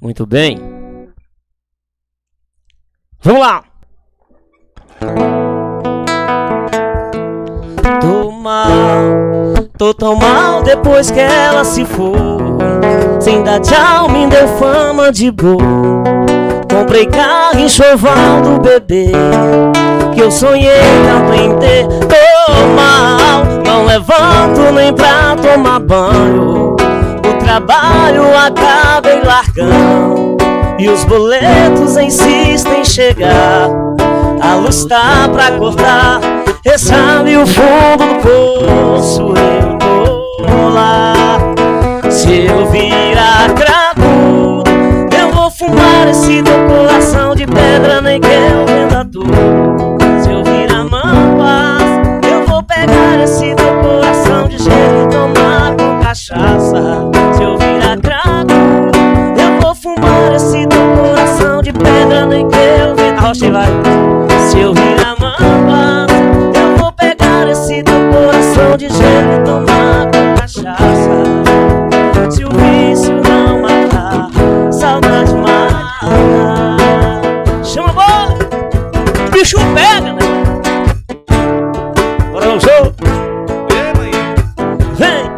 Muito bem. Vamos lá. Tô mal, tô tão mal depois que ela se foi. Sem dar tchau me deu fama de boa. Comprei carro, enxoval do bebê, que eu sonhei tanto em ter. Tô mal, não levanto nem pra tomar banho. O trabalho acabei largando e os boletos insistem em chegar. A luz tá pra cortar, e sabe o fundo do poço, eu tô lá. Se eu virar cracudo, eu vou fumar esse teu coração de pedra, nem que eu venda tudo. Se eu virar mampas, eu vou pegar esse teu coração de gelo e tomar com cachaça. Se eu virar cracudo, eu vou fumar esse teu coração de pedra, nem que eu venda. Rocha, vai. Se eu virar mampas, eu vou pegar esse teu coração de gelo e tomar com cachaça. Se o vício não matar, saudade mata. Chama a bola, o bicho pega, né? Bora no show. Vem,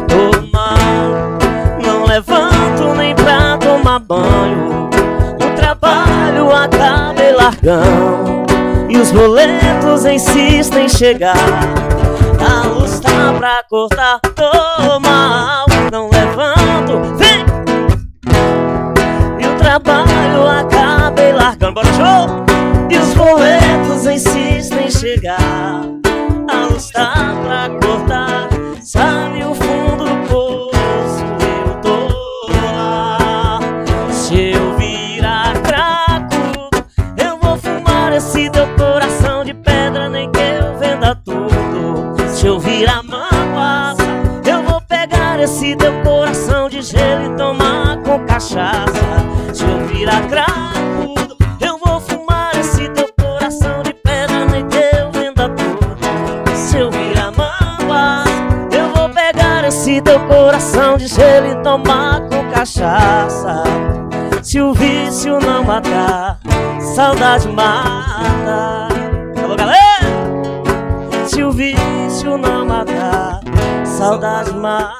tô mal, não levanto nem pra tomar banho. O trabalho acabei largando e os boletos insistem em chegar. A luz tá pra cortar, tô mal, não levanto, vem! E o trabalho acabei largando, bora show! E os boletos insistem em chegar. A luz tá pra cortar, sabe o fundo do poço, eu tô lá. Se eu virar cracudo, eu vou fumar esse teu coração de pedra, nem que eu venda tudo. Se eu virar mambaça, eu vou pegar esse teu coração de gelo e tomar com cachaça. Se eu virar cracudo, eu vou fumar esse teu coração de pedra, nem que eu venda tudo. Se eu virar mambaça, eu vou pegar esse teu coração de gelo e tomar com cachaça. Se o vício não matar, saudade mata. Alô, galera! Se o vício não matar, saudade mata.